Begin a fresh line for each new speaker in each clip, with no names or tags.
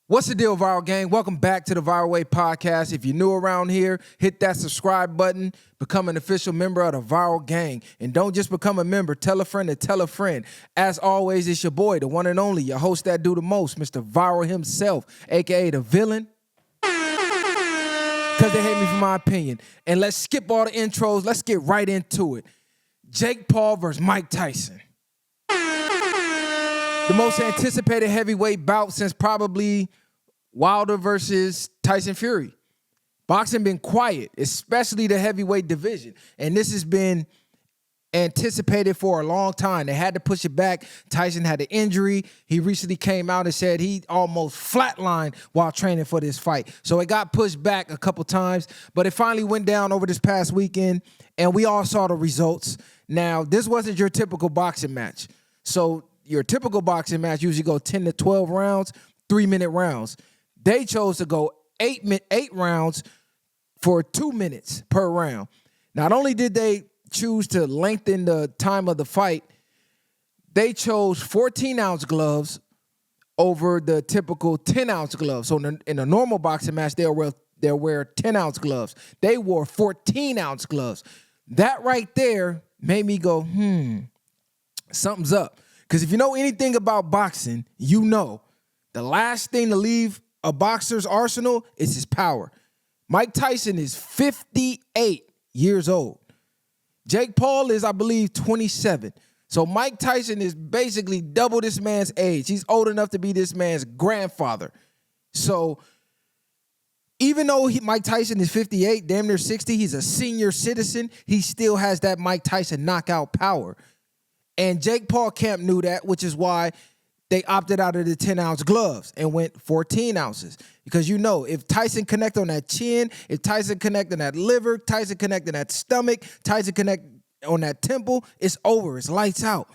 What's the deal, Viral Gang? Welcome back to the Viral Way Podcast. If you're new around here, hit that subscribe button, become an official member of the Viral Gang. And don't just become a member, tell a friend to tell a friend. As always, it's your boy, the one and only, your host that do the most, Mr. Viral himself, a.k.a. the villain. Because they hate me for my opinion. And let's skip all the intros. Let's get right into it. Jake Paul versus Mike Tyson. The most anticipated heavyweight bout since probably Wilder versus Tyson Fury. Boxing been quiet, especially the heavyweight division. And this has been anticipated for a long time. They had to push it back. Tyson had an injury. He recently came out and said he almost flatlined while training for this fight. So it got pushed back a couple times, but it finally went down over this past weekend, and we all saw the results. Now, this wasn't your typical boxing match. So your typical boxing match usually go 10 to 12 rounds, 3-minute rounds. They chose to go 8 rounds for 2 minutes per round. Not only did they choose to lengthen the time of the fight, they chose 14-ounce gloves over the typical 10-ounce gloves. So in a normal boxing match, they'll wear 10-ounce gloves. They wore 14-ounce gloves. That right there made me go, something's up. Because if you know anything about boxing, you know the last thing to leave a boxer's arsenal is his power. Mike Tyson is 58 years old. Jake Paul is, I believe, 27. So Mike Tyson is basically double this man's age. He's old enough to be this man's grandfather. So even though Mike Tyson is 58, damn near 60, he's a senior citizen, he still has that Mike Tyson knockout power. And Jake Paul camp knew that, which is why they opted out of the 10-ounce gloves and went 14 ounces. Because you know, if Tyson connect on that chin, if Tyson connect on that liver, Tyson connect on that stomach, Tyson connect on that temple, it's over. It's lights out.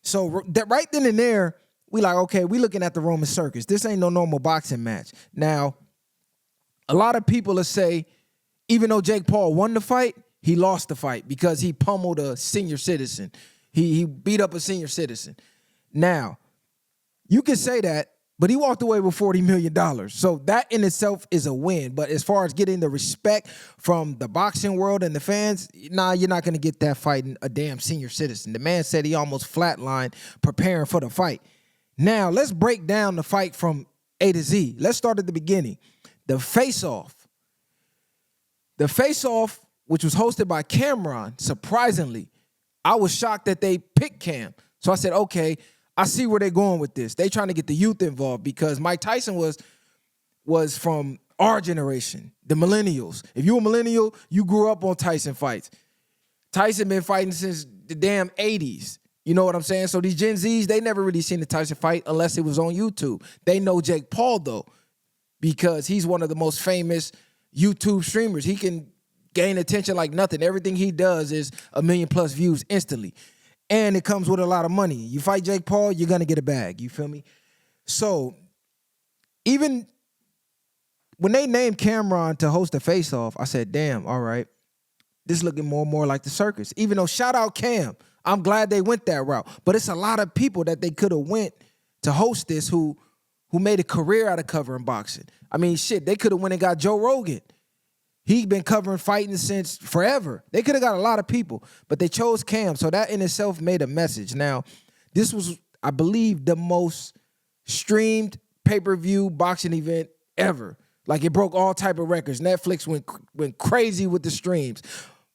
So that right then and there, we like, okay, we looking at the Roman circus. This ain't no normal boxing match. Now, a lot of people will say, even though Jake Paul won the fight, he lost the fight because he pummeled a senior citizen. He beat up a senior citizen. Now, you can say that, but he walked away with $40 million. So that in itself is a win. But as far as getting the respect from the boxing world and the fans, nah, you're not going to get that fighting a damn senior citizen. The man said he almost flatlined preparing for the fight. Now, let's break down the fight from A to Z. Let's start at the beginning. The face-off. The face-off, which was hosted by Cameron, surprisingly, I was shocked that they picked Cam. So I said, okay, I see where they're going with this. They trying to get the youth involved because Mike Tyson was from our generation, the millennials. If you're a millennial, you grew up on Tyson fights. Tyson been fighting since the damn 80s. You know what I'm saying? So these Gen Zs, they never really seen the Tyson fight unless it was on YouTube. They know Jake Paul, though, because he's one of the most famous YouTube streamers. He can gain attention like nothing. Everything he does is 1 million+ views instantly. And it comes with a lot of money. You fight Jake Paul, you're going to get a bag. You feel me? So even when they named Cameron to host the face-off, I said, damn, all right. This is looking more and more like the circus. Even though, shout out Cam. I'm glad they went that route. But it's a lot of people that they could have went to host this who made a career out of covering boxing. I mean, shit, they could have went and got Joe Rogan. He's been covering fighting since forever. They could have got a lot of people, but they chose Cam. So that in itself made a message. Now, this was, I believe, the most streamed pay-per-view boxing event ever. Like, it broke all type of records. Netflix went crazy with the streams.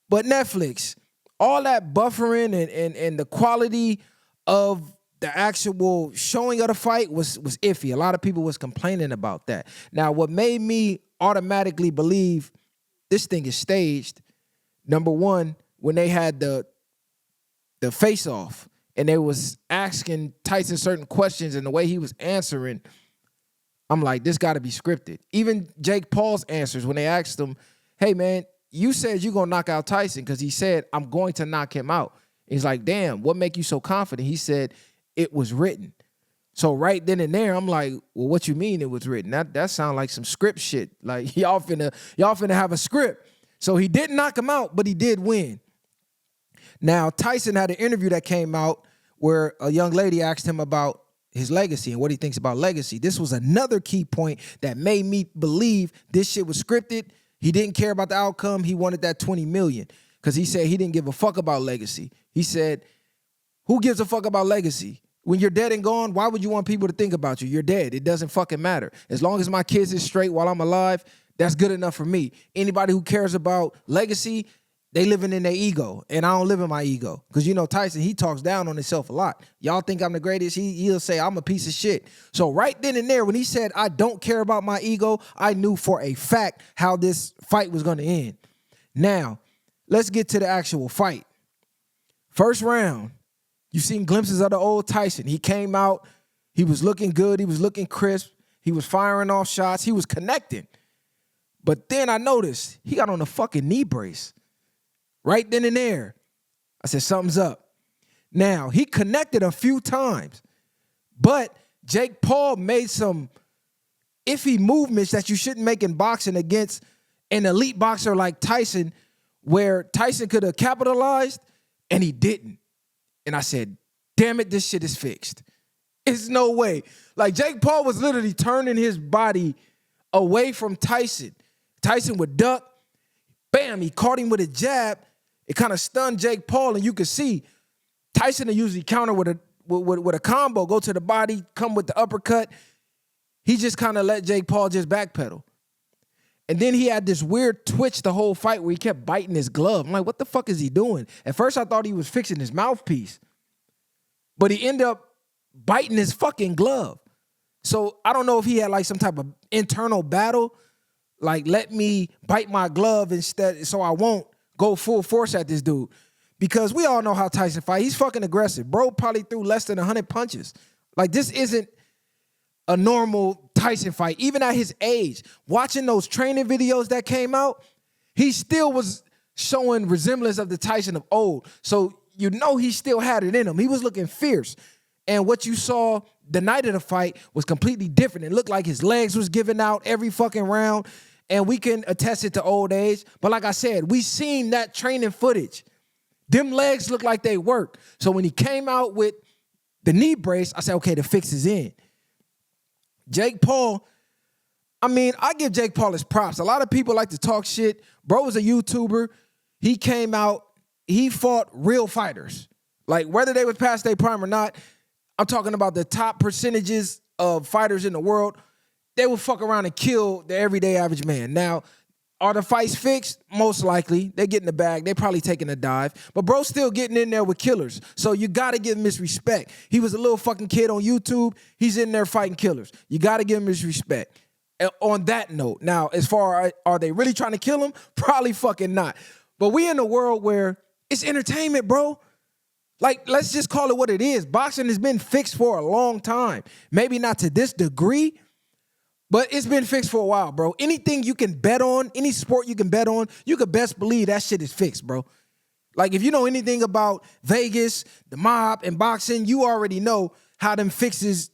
But Netflix, all that buffering and the quality of the actual showing of the fight was iffy. A lot of people was complaining about that. Now, what made me automatically believe this thing is staged, number one, when they had the face-off and they was asking Tyson certain questions and the way he was answering, I'm like, this got to be scripted. Even Jake Paul's answers when they asked him, hey, man, you said you're going to knock out Tyson because he said, I'm going to knock him out. He's like, damn, what make you so confident? He said, it was written. So right then and there, I'm like, well, what you mean it was written? That sound like some script shit. Like, y'all finna have a script. So he didn't knock him out, but he did win. Now, Tyson had an interview that came out where a young lady asked him about his legacy and what he thinks about legacy. This was another key point that made me believe this shit was scripted. He didn't care about the outcome. He wanted that 20 million because he said he didn't give a fuck about legacy. He said, who gives a fuck about legacy? When you're dead and gone, why would you want people to think about you? You're dead. It doesn't fucking matter. As long as my kids is straight while I'm alive, that's good enough for me. Anybody who cares about legacy, they living in their ego, and I don't live in my ego. Because, you know, Tyson, he talks down on himself a lot. Y'all think I'm the greatest? He'll say I'm a piece of shit. So right then and there, when he said, I don't care about my ego, I knew for a fact how this fight was going to end. Now, let's get to the actual fight. First round, you've seen glimpses of the old Tyson. He came out. He was looking good. He was looking crisp. He was firing off shots. He was connecting. But then I noticed he got on a fucking knee brace. Right then and there, I said, something's up. Now, he connected a few times, but Jake Paul made some iffy movements that you shouldn't make in boxing against an elite boxer like Tyson, where Tyson could have capitalized, and he didn't. And I said, damn it, this shit is fixed. It's no way. Like, Jake Paul was literally turning his body away from Tyson. Tyson would duck. Bam, he caught him with a jab. It kind of stunned Jake Paul, and you could see Tyson will usually counter with a combo, go to the body, come with the uppercut. He just kind of let Jake Paul just backpedal. And then he had this weird twitch the whole fight where he kept biting his glove. I'm like, what the fuck is he doing? At first, I thought he was fixing his mouthpiece. But he ended up biting his fucking glove. So I don't know if he had like some type of internal battle, like let me bite my glove instead so I won't go full force at this dude. Because we all know how Tyson fight. He's fucking aggressive. Bro probably threw less than 100 punches. Like, this isn't a normal Tyson fight. Even at his age, watching those training videos that came out, he still was showing resemblance of the Tyson of old. So you know he still had it in him. He was looking fierce. And what you saw the night of the fight was completely different. It looked like his legs was giving out every fucking round. And we can attest it to old age. But like I said, we seen that training footage. Them legs look like they work. So when he came out with the knee brace, I said, okay, the fix is in. Jake Paul, I mean, I give Jake Paul his props. A lot of people like to talk shit. Bro was a YouTuber. He came out. He fought real fighters. Like, whether they was past their prime or not, I'm talking about the top percentages of fighters in the world. They will fuck around and kill the everyday average man. Now, are the fights fixed? Most likely. They get in the bag. They probably taking a dive. But bro's still getting in there with killers. So you got to give him his respect. He was a little fucking kid on YouTube. He's in there fighting killers. You got to give him his respect. And on that note, now, as far as are they really trying to kill him? Probably fucking not. But we in a world where it's entertainment, bro. Like, let's just call it what it is. Boxing has been fixed for a long time. Maybe not to this degree, but it's been fixed for a while, bro. Anything you can bet on, any sport you can bet on, you could best believe that shit is fixed, bro. Like, if you know anything about Vegas, the mob, and boxing, you already know how them fixes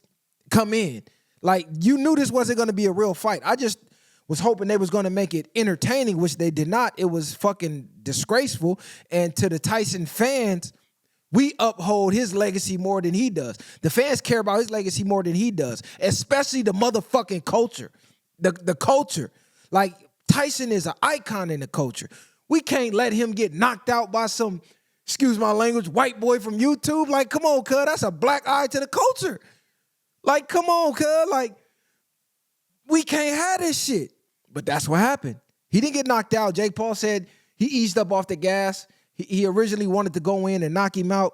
come in. Like, you knew this wasn't going to be a real fight. I just was hoping they was going to make it entertaining, which they did not. It was fucking disgraceful. And to the Tyson fans, we uphold his legacy more than he does. The fans care about his legacy more than he does, especially the motherfucking culture. The culture. Like, Tyson is an icon in the culture. We can't let him get knocked out by some, excuse my language, white boy from YouTube. Like, come on, cuz, that's a black eye to the culture. Like, come on, cuz, like, we can't have this shit. But that's what happened. He didn't get knocked out. Jake Paul said he eased up off the gas. He originally wanted to go in and knock him out.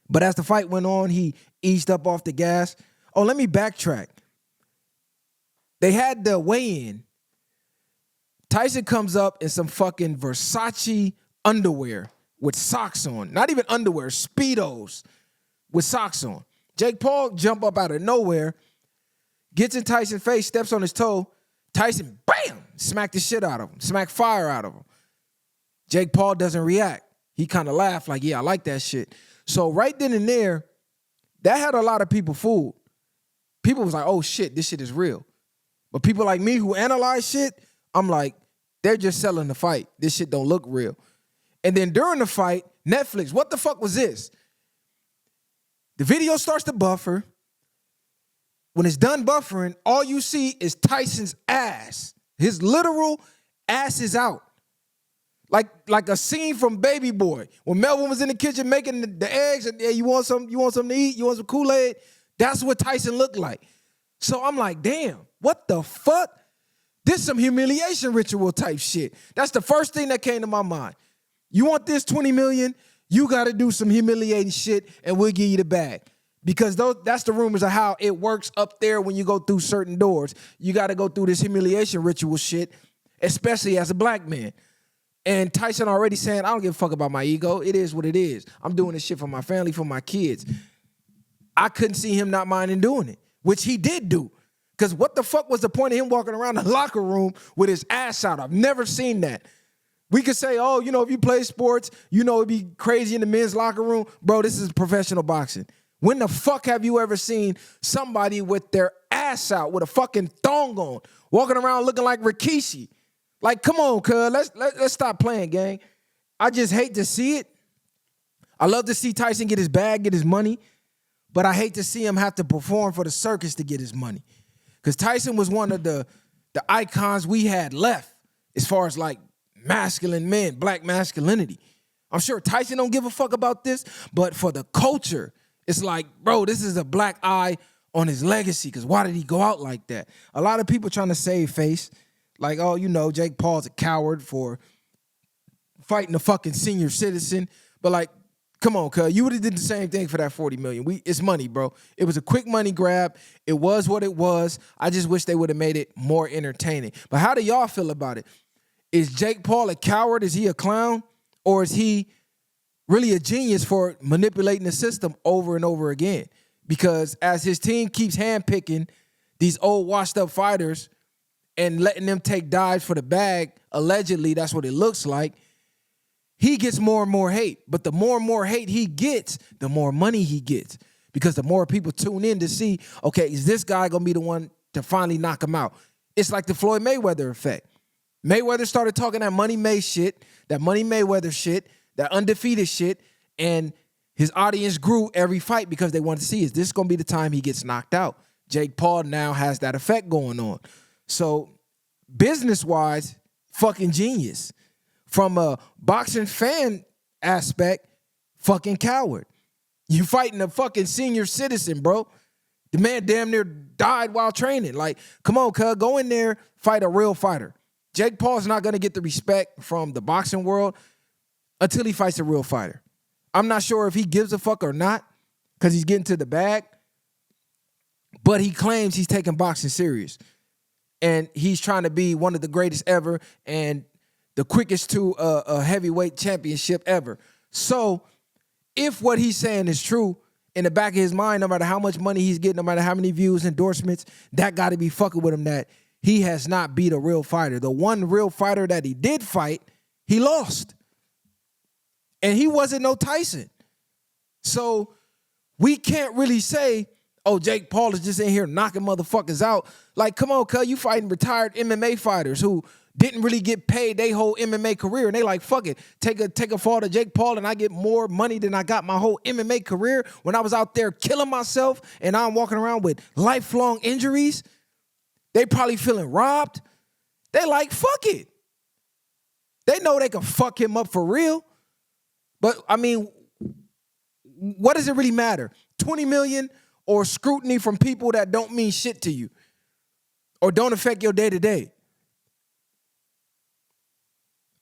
But as the fight went on, he eased up off the gas. Oh, let me backtrack. They had the weigh-in. Tyson comes up in some fucking Versace underwear with socks on. Not even underwear, Speedos with socks on. Jake Paul jump up out of nowhere, gets in Tyson's face, steps on his toe. Tyson, bam, smacked the shit out of him, smacked fire out of him. Jake Paul doesn't react. He kind of laughed like, yeah, I like that shit. So right then and there, that had a lot of people fooled. People was like, oh shit, this shit is real. But people like me who analyze shit, I'm like, they're just selling the fight. This shit don't look real. And then during the fight, Netflix, what the fuck was this? The video starts to buffer. when it's done buffering, all you see is Tyson's ass. His literal ass is out. Like a scene from Baby Boy. When Melvin was in the kitchen making the eggs, and yeah, you want something to eat? You want some Kool-Aid? That's what Tyson looked like. So I'm like, damn, what the fuck? This some humiliation ritual type shit. That's the first thing that came to my mind. You want this 20 million? You got to do some humiliating shit, and we'll give you the bag. Because that's the rumors of how it works up there when you go through certain doors. You got to go through this humiliation ritual shit, especially as a black man. And Tyson already saying, I don't give a fuck about my ego. It is what it is. I'm doing this shit for my family, for my kids. I couldn't see him not minding doing it, which he did do. Because what the fuck was the point of him walking around the locker room with his ass out? I've never seen that. We could say, oh, you know, if you play sports, you know, it'd be crazy in the men's locker room. Bro, this is professional boxing. When the fuck have you ever seen somebody with their ass out, with a fucking thong on, walking around looking like Rikishi? Like, come on, cuz, let's stop playing, gang. I just hate to see it. I love to see Tyson get his bag, get his money, but I hate to see him have to perform for the circus to get his money. Because Tyson was one of the icons we had left as far as like masculine men, black masculinity. I'm sure Tyson don't give a fuck about this, but for the culture, it's like, bro, this is a black eye on his legacy, because why did he go out like that? A lot of people trying to save face. Like, oh, you know, Jake Paul's a coward for fighting a fucking senior citizen. But like, come on, cuz, you would have did the same thing for that 40 million. It's money, bro. It was a quick money grab. It was what it was. I just wish they would have made it more entertaining. But how do y'all feel about it? Is Jake Paul a coward? Is he a clown? Or is he really a genius for manipulating the system over and over again? Because as his team keeps handpicking these old washed up fighters and letting them take dives for the bag, allegedly, that's what it looks like, he gets more and more hate. But the more and more hate he gets, the more money he gets. Because the more people tune in to see, okay, is this guy going to be the one to finally knock him out? It's like the Floyd Mayweather effect. Mayweather started talking that Money May shit, that Money Mayweather shit, that undefeated shit, and his audience grew every fight because they wanted to see, is this going to be the time he gets knocked out? Jake Paul now has that effect going on. So business-wise, fucking genius. From a boxing fan aspect, fucking coward. You fighting a fucking senior citizen, bro. The man damn near died while training. Like, come on, cuz, go in there, fight a real fighter. Jake Paul's not going to get the respect from the boxing world until he fights a real fighter. I'm not sure if he gives a fuck or not because he's getting to the bag, but he claims he's taking boxing serious. And he's trying to be one of the greatest ever and the quickest to a heavyweight championship ever. So if what he's saying is true, in the back of his mind, no matter how much money he's getting, no matter how many views, endorsements, that got to be fucking with him that he has not beat a real fighter. The one real fighter that he did fight, he lost. And he wasn't no Tyson. So we can't really say, oh, Jake Paul is just in here knocking motherfuckers out. Like, come on, cuz, you fighting retired MMA fighters who didn't really get paid their whole MMA career. And they like, fuck it, take a fall to Jake Paul and I get more money than I got my whole MMA career when I was out there killing myself and now I'm walking around with lifelong injuries. They probably feeling robbed. They like, fuck it. They know they can fuck him up for real. But, I mean, what does it really matter? 20 million or scrutiny from people that don't mean shit to you or don't affect your day-to-day?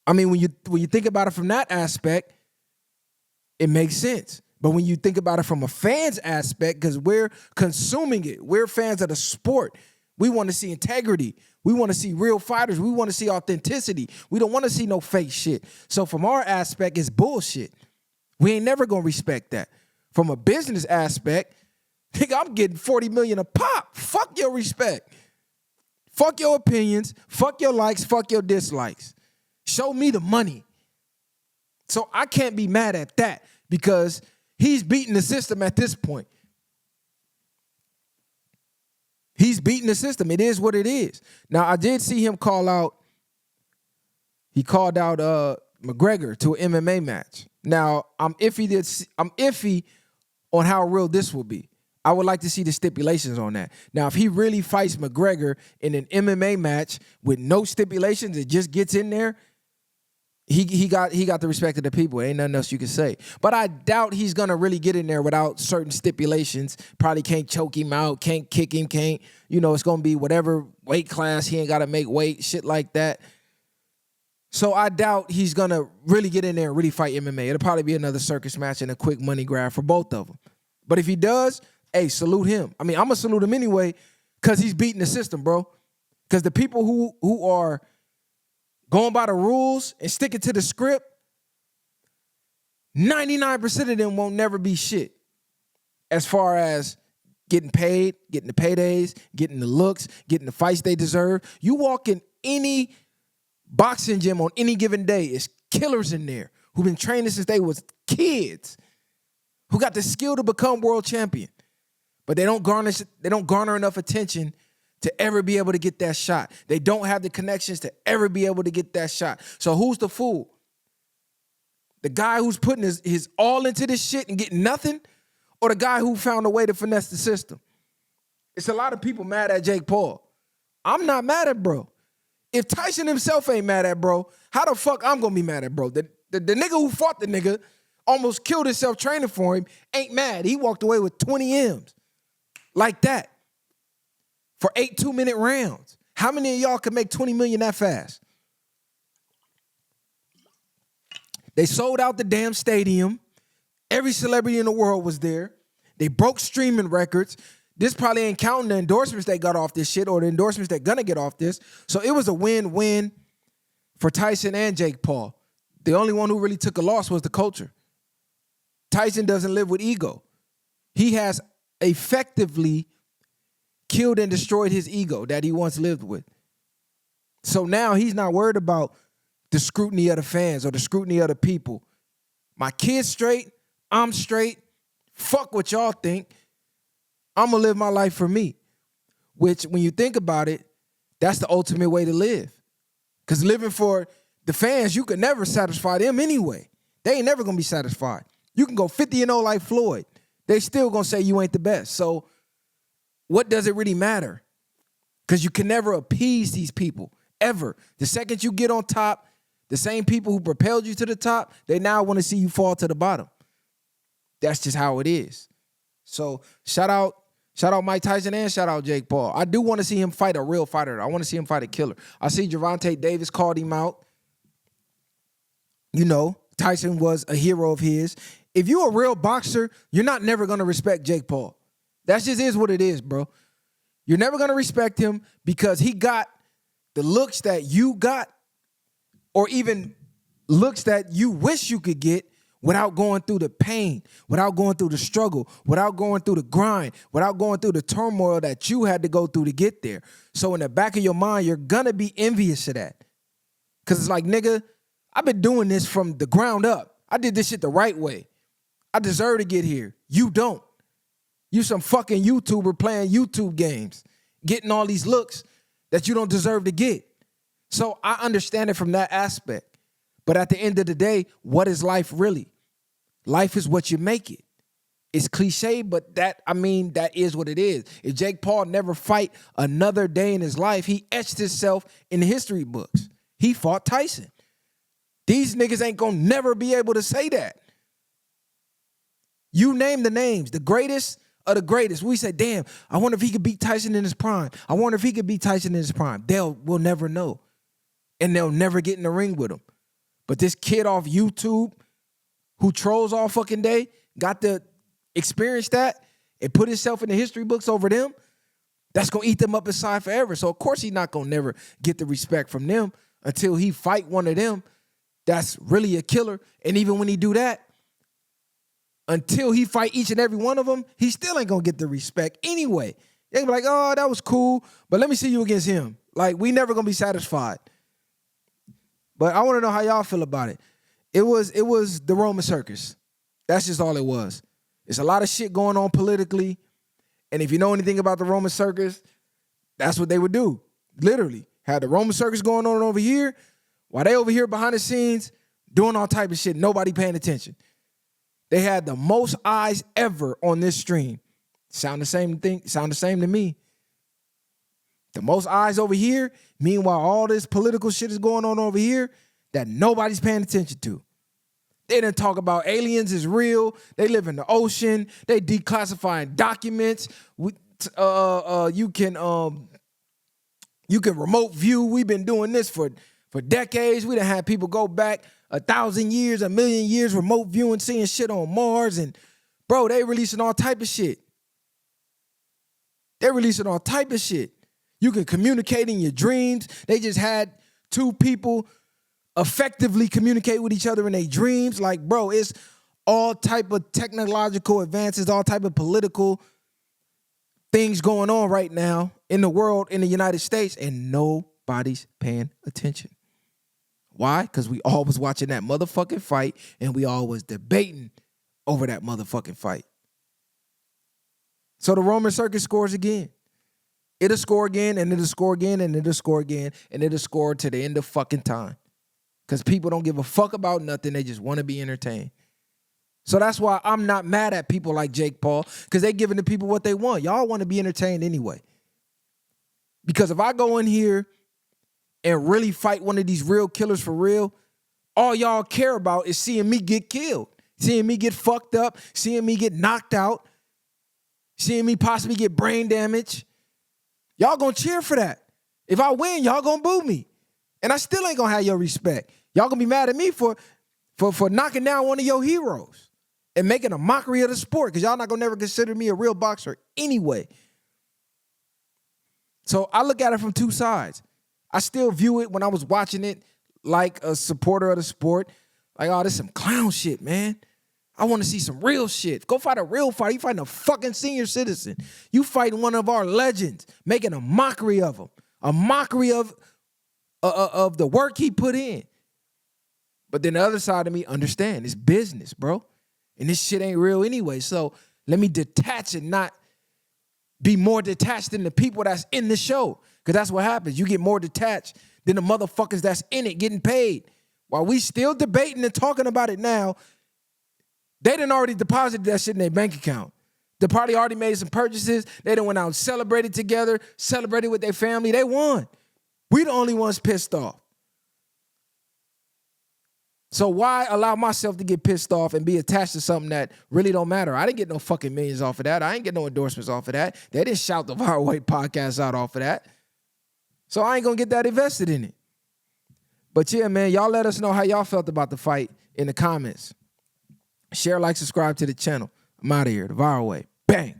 I mean, when you think about it from that aspect, it makes sense. But when you think about it from a fan's aspect, because we're consuming it, we're fans of the sport. We want to see integrity. We want to see real fighters. We want to see authenticity. We don't want to see no fake shit. So from our aspect, it's bullshit. We ain't never going to respect that. From a business aspect, nigga, I'm getting 40 million a pop. Fuck your respect. Fuck your opinions. Fuck your likes. Fuck your dislikes. Show me the money. So I can't be mad at that because he's beating the system at this point. He's beating the system. It is what it is. Now, I did see him call out, he called out McGregor to an MMA match. Now, I'm iffy on how real this will be. I would like to see the stipulations on that. Now, if he really fights McGregor in an MMA match with no stipulations, it just gets in there, he got the respect of the people. Ain't nothing else you can say. But I doubt he's gonna really get in there without certain stipulations. Probably can't choke him out, can't kick him, can't, it's gonna be whatever weight class, he ain't gotta make weight, shit like that. So I doubt he's gonna really get in there and really fight MMA. It'll probably be another circus match and a quick money grab for both of them. But if he does, hey, salute him. I mean, I'm gonna salute him anyway, because he's beating the system, bro. Because the people who are going by the rules and sticking to the script, 99% of them won't never be shit. As far as getting paid, getting the paydays, getting the looks, getting the fights they deserve. You walk in any boxing gym on any given day, it's killers in there who've been training since they was kids, who got the skill to become world champion. But they don't garner enough attention to ever be able to get that shot. They don't have the connections to ever be able to get that shot. So who's the fool? The guy who's putting his all into this shit and getting nothing, or the guy who found a way to finesse the system? It's a lot of people mad at Jake Paul. I'm not mad at bro. If Tyson himself ain't mad at bro, how the fuck I'm gonna be mad at bro? The nigga who fought the nigga, almost killed himself training for him, ain't mad. He walked away with 20 M's. Like that. For 8 2-minute rounds. How many of y'all can make 20 million that fast? They sold out the damn stadium. Every celebrity in the world was there. They broke streaming records. This probably ain't counting the endorsements they got off this shit, or the endorsements they're gonna get off this. So it was a win-win for Tyson and Jake Paul. The only one who really took a loss was the culture. Tyson doesn't live with ego. He has effectively killed and destroyed his ego that he once lived with. So now he's not worried about the scrutiny of the fans or the scrutiny of the people. My kid's straight. I'm straight. Fuck what y'all think. I'm going to live my life for me. Which, when you think about it, that's the ultimate way to live. Because living for the fans, you could never satisfy them anyway. They ain't never going to be satisfied. You can go 50-0 like Floyd. They still going to say you ain't the best. So what does it really matter? Because you can never appease these people, ever. The second you get on top, the same people who propelled you to the top, they now want to see you fall to the bottom. That's just how it is. So shout out Mike Tyson and shout out Jake Paul. I do want to see him fight a real fighter. I want to see him fight a killer. I see Gervonta Davis called him out. Tyson was a hero of his. If you're a real boxer, you're not never going to respect Jake Paul. That just is what it is, bro. You're never going to respect him because he got the looks that you got, or even looks that you wish you could get, without going through the pain, without going through the struggle, without going through the grind, without going through the turmoil that you had to go through to get there. So in the back of your mind, you're going to be envious of that. Because it's like, nigga, I've been doing this from the ground up. I did this shit the right way. I deserve to get here. You don't. You some fucking YouTuber playing YouTube games, getting all these looks that you don't deserve to get. So I understand it from that aspect. But at the end of the day, what is life really? Life is what you make it. It's cliche, but that is what it is. If Jake Paul never fight another day in his life, he etched himself in the history books. He fought Tyson. These niggas ain't gonna never be able to say that. You name the names, the greatest of the greatest. We say, damn, I wonder if he could beat Tyson in his prime. I wonder if he could beat Tyson in his prime. We'll never know. And they'll never get in the ring with him. But this kid off YouTube who trolls all fucking day got to experience that and put himself in the history books over them. That's going to eat them up inside forever. So, of course, he's not going to never get the respect from them until he fight one of them that's really a killer. And even when he do that, until he fight each and every one of them, he still ain't going to get the respect anyway. They be like, oh, that was cool, but let me see you against him. Like, we never going to be satisfied. But I want to know how y'all feel about it. It was the Roman circus. That's just all it was. It's a lot of shit going on politically. And if you know anything about the Roman circus, that's what they would do. Literally. Had the Roman circus going on over here, while they over here behind the scenes doing all type of shit, nobody paying attention. They had the most eyes ever on this stream. Sound the same thing, sound the same to me. The most eyes over here, meanwhile, all this political shit is going on over here that nobody's paying attention to. They didn't talk about aliens is real. They live in the ocean. They declassifying documents. You can remote view. We've been doing this for decades. We done had people go back 1,000 years, 1,000,000 years, remote viewing, seeing shit on Mars. And bro, they releasing all type of shit. They're releasing all type of shit. You can communicate in your dreams. They just had 2 people effectively communicate with each other in their dreams. Like, bro, it's all type of technological advances, all type of political things going on right now in the world, in the United States, and nobody's paying attention. Why? Because we all was watching that motherfucking fight, and we all was debating over that motherfucking fight. So the Roman circus scores again. It'll score again, and it'll score again, and it'll score again, and it'll score to the end of fucking time. Because people don't give a fuck about nothing. They just want to be entertained. So that's why I'm not mad at people like Jake Paul, because they giving the people what they want. Y'all want to be entertained anyway. Because if I go in here and really fight one of these real killers for real, all y'all care about is seeing me get killed, seeing me get fucked up, seeing me get knocked out, seeing me possibly get brain damage. Y'all gonna cheer for that. If I win, y'all gonna boo me. And I still ain't gonna have your respect. Y'all gonna be mad at me for knocking down one of your heroes and making a mockery of the sport, because y'all not gonna never consider me a real boxer anyway. So I look at it from 2 sides. I still view it when I was watching it like a supporter of the sport. Like, oh, this some clown shit, man. I want to see some real shit. Go fight a real fight. You fighting a fucking senior citizen. You fighting one of our legends, making a mockery of him, a mockery of the work he put in. But then the other side of me understand it's business, bro. And this shit ain't real anyway. So let me detach and not be more detached than the people that's in the show. Because that's what happens. You get more detached than the motherfuckers that's in it getting paid. While we still debating and talking about it now, they done already deposited that shit in their bank account. The party already made some purchases. They done went out and celebrated together, celebrated with their family. They won. We the only ones pissed off. So why allow myself to get pissed off and be attached to something that really don't matter? I didn't get no fucking millions off of that. I ain't get no endorsements off of that. They didn't shout the Viral Weight podcast out off of that. So I ain't gonna get that invested in it. But yeah, man, y'all let us know how y'all felt about the fight in the comments. Share, like, subscribe to the channel. I'm out of here. The Viral Weight. Bang.